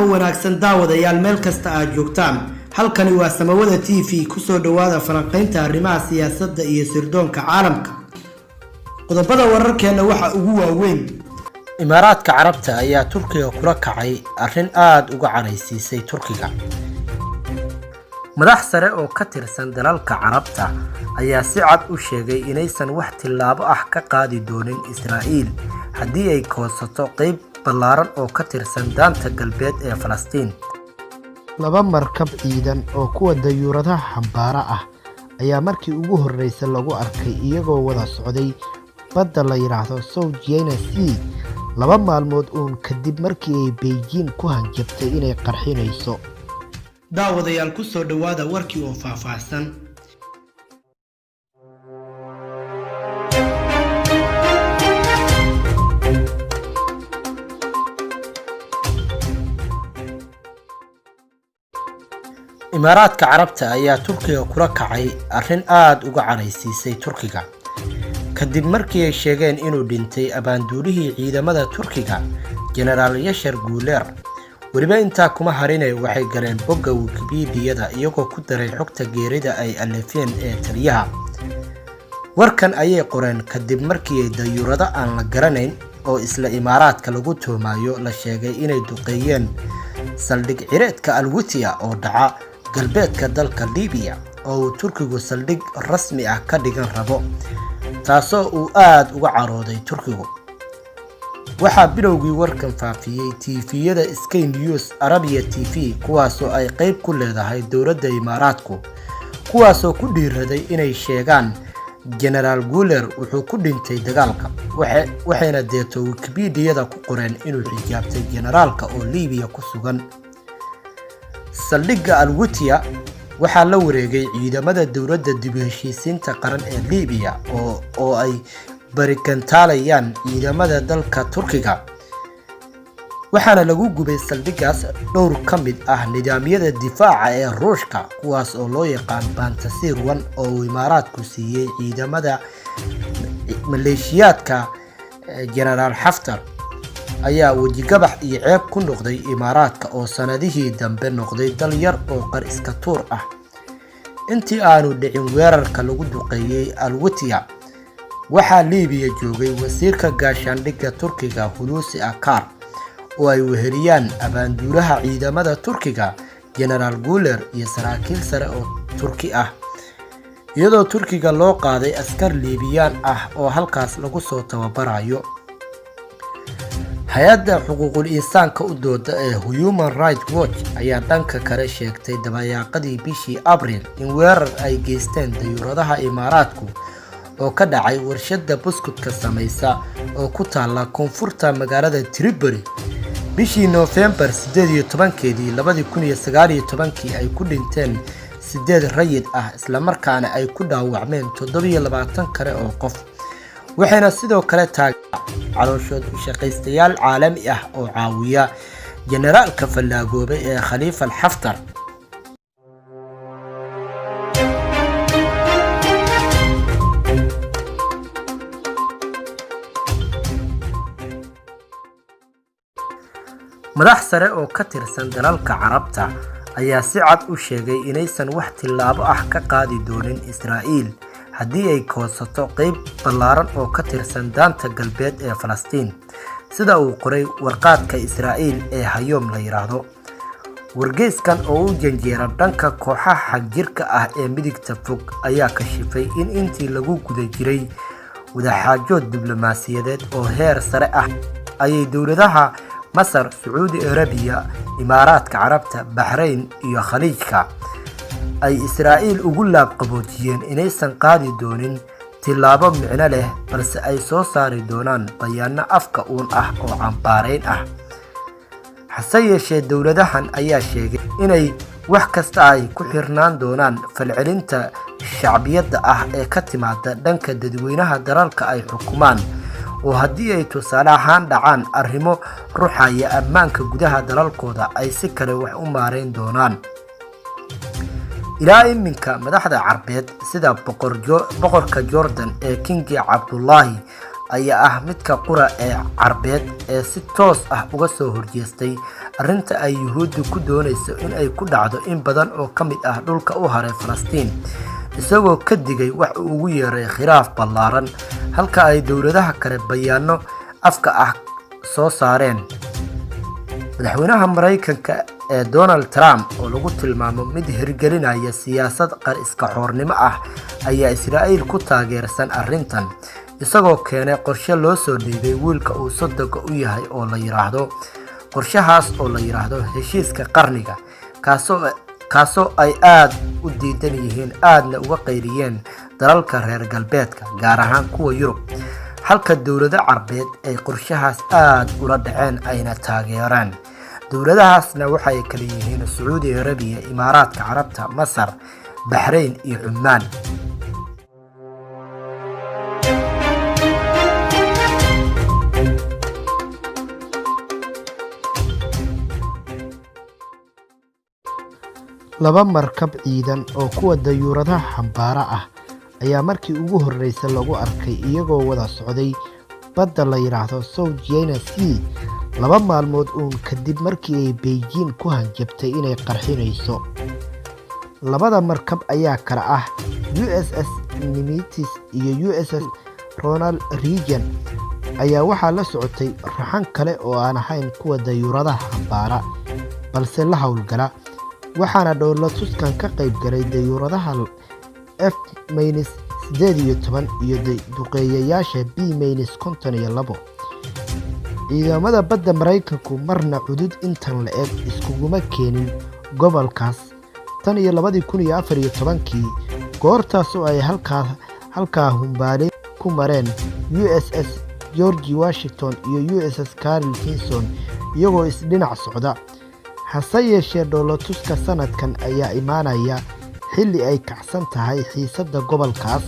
oo wanaagsan daawadayaal meel kasta aad joogtaan halkani waa Samawada TV ku soo dhawaada falanqaynta arrimaha siyaasadda iyo sirdoonka caalamka qodobada wararkeena waxa ugu waaweyn Imaaraadka Carabta ayaa Turkiga kula kacay arrin aad uga caraysiisay Turkiga madax sare oo ka tirsan dalalka Carabta ayaa si cad u sheegay inaysan wax tilaabo ah ka qaadi doonin Israa'iil haddii ay koosato qayb ballaaran oo ka tirsan daanta galbeed ee Falastiin. laba markab ciidan oo kuwa dayuuradaha xambaara ah ayaa markii ugu horeysay lagu arkay iyagoo wada socday badda la yiraahdo South China Sea laba maalmood uun kadib markii ay Beijing ku hanjabtay inay qarxinayso. daawadayaal ku soo dhawaada warkii oo faahfaahsan. Imaaraadka Carabta ayaa Turkiga kula kacay arrin aad uga caraysiisay Turkiga kadib markii ay sheegeen inuu dhintay abaanduulihii ciidamada Turkiga General Yashar Guler. waliba intaa kuma harinay waxay galeen bogga Wikipedia iyagoo ku daray xogta geerida ay alifeen ee taliyaha. warkan ayay qoreen kadib markii ay dayuurado aan la garanayn oo isla Imaaraadka lagu tuhmayo la sheegay inay duqeeyeen saldhig cireedka Al-Witiya oo dhaca galbeedka dalka Liibiya oo Turkigu saldhig rasmi ah ka dhigan rabo taasoo uu aad uga carooday Turkigu. waxaa bilowgii warkan faafiyay TV-yada Sky News Arabia TV kuwaasoo ay qayb ku leedahay dowladda Imaaraadku kuwaasoo ku dhiiraday inay sheegaan General Guler wuxuu ku dhintay dagaalka waxayna deeto Wikipedia ku qoreen inuu xijaabtay generaalka oo Liibiya ku sugan. saldhigga Al-Witiya waxaa la wareegay ciidamada dowladda dib u heshiisiinta qaran ee Liibiya oo ay barikantaalayaan ciidamada dalka Turkiga waxaana lagu gubay saldhiggaas dhowr ka mid ah nidaamyada difaaca ee Ruushka kuwaas oo loo yaqaan Pantsir 1 oo Imaaraadku siiyay ciidamada maleeshiyaadka General Haftar ayaa wajigabax iyo ceeb ku noqday Imaaraadka oo sanadihii dambe noqday dal yar oo qar iska tuur ah. intii aanu dhicin weerarka lagu duqeeyay Al-Witiya waxaa Liibiya joogay wasiirka gaashaandhigga Turkiga Hulusi Akar oo ay weheliyaan abaanduulaha ciidamada Turkiga General Guler iyo saraakiil sare oo Turki ah iyadoo Turkiga loo qaaday askar Liibiyaan ah oo halkaas lagu soo tababarayo. hay'adda xuquuqul insaanka u dooda ee Human Rights Watch ayaa dhanka kale sheegtay dabayaaqadii bishii Abriil in weerar ay geysteen dayuuradaha Imaaraadku oo ka dhacay warshadda buskudka samaysa oo ku taala koonfurta magaalada Tripoli bishii November 18keedii 2019 ay ku dhinteen 8 rayid ah isla markaana ay ku dhaawacmeen 27 kale oo qof. waxayna sidoo kale calooshood u shaqaystayaal caalami ah oo caawiya generaalka fallaagoobe ee Khalifa Haftar. madax sare oo ka tirsan dalalka Carabta ayaa si cad u sheegay inaysan wax tilaabo ah ka qaadi doonin Israa'iil haddii ay koosato qayb ballaaran oo ka tirsan daanta galbeed ee Falastiin sida uu qoray warqaadka Israa'iil ee Hayom la yiraahdo. wargeyskan oo u janjeera dhanka kooxaha xagjirka ah ee midigta fog ayaa kashifay in intii lagu guda jiray wadaxaajood diblomaasiyadeed oo heer sare ah ayay dowladaha Masar, Saudi Arabia, Imaaraadka Carabta, Bahrain iyo Khaliijka ay Israa'iil ugu laab qaboojiyeen inaysan qaadi doonin tilaabo micno leh balse ay soo saari doonaan bayaano afka uun ah oo cambaarayn ah. hase yeeshee dowladahan ayaa sheegay inay wax kasta ay ku xirnaan doonaan falcelinta shacbiyadda ah ee ka timaada dhanka dadweynaha dalalka ay xukumaan oo haddii ay tusaale ahaan dhacaan arrimo ruuxaya ammaanka gudaha dalalkooda ay si kale wax u maareyn doonaan. ilaa iminka madaxda Carbeed sida boqorka Jordan ee King Abdullah ayaa ah midka qura ee Carbeed ee si toos ah uga soo horjeestay arrinta ay Yuhuuddu ku doonayso in ay ku dhacdo in badan oo ka mid ah dhulka u haray Falastiin, isagoo ka digay wax uu ugu yeeray khilaaf ballaaran, halka ay dowladaha kale bayaano afka ah soo saareen. Madaxweynaha Mareykanka ee Donald Trump oo lagu tilmaamo mid hirgelinaya siyaasad qar-iska xoornimo ah ayaa Israa'iil ku taageersan arrintan, isagoo keenay qorshe loo soo dhiibay wiilka uu sodonka u yahay oo la yiraahdo qorshahaas oo la yiraahdo heshiiska qarniga, kaasoo ay aad u diidan yihiin aadna uga qayriyeen dalalka reer galbeedka, gaar ahaan kuwa Yurub, halka dowlado Carbeed ay qorshahaas aad ula dhaceen ayna taageeraan. dowladahaasna waxay kala yihiin Sacuudi Arabiya, Imaaraadka Carabta, Masar, Bahrain iyo Cumaan. Laba markab ciidan oo kuwa dayuuradaha xambaara ah ayaa markii ugu horreysay lagu arkay iyagoo wada socday badda la yiraahdo South China Sea 2 maalmood uun kadib markii ay Beijing ku hanjabtay inay qarxinayso. Labada markab ayaa kala ah USS Nimitz iyo USS Ronald Reagan ayaa waxaa la socotay raxan kale oo aan ahayn kuwa dayuuradaha xambaara balse la howlgala, waxaana dhoolatuskan ka qayb galay dayuuradaha F-18 iyo duqeeyayaasha B-52. ciidamada badda Mareykanku marna cudud intan la eg iskuguma keenin gobolkaas tan iyo 2014 goortaas oo ay halkaa humbaale ku mareen USS George Washington iyo USS Carl Vinson iyagoo isdhinac socda. hase yeeshee dhoolatuska sanadkan ayaa imaanaya xilli ay kacsan tahay xiisadda gobolkaas,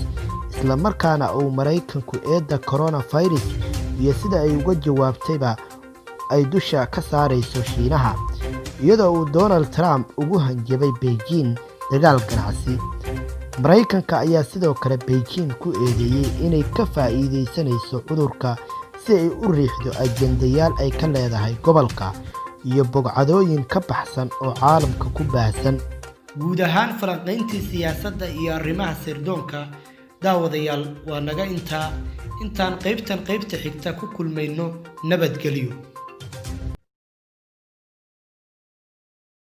isla markaana uu Mareykanku eedda coronavirus iyo sida ay uga jawaabtayba ay dusha ka saarayso Shiinaha, iyadoo uu Donald Trump ugu hanjabay Beijing dagaal ganacsi. Mareykanka ayaa sidoo kale Beijing ku eedeeyay inay ka faa'iideysanayso cudurka si ay u riixdo ajendayaal ay ka leedahay gobolka iyo bogcadooyin ka baxsan oo caalamka ku baahsan. guud ahaan falanqayntii siyaasadda iyo arrimaha sirdoonka daawadayaal waa naga intaan qaybta xigta ku kulmayno. nabadgelyo.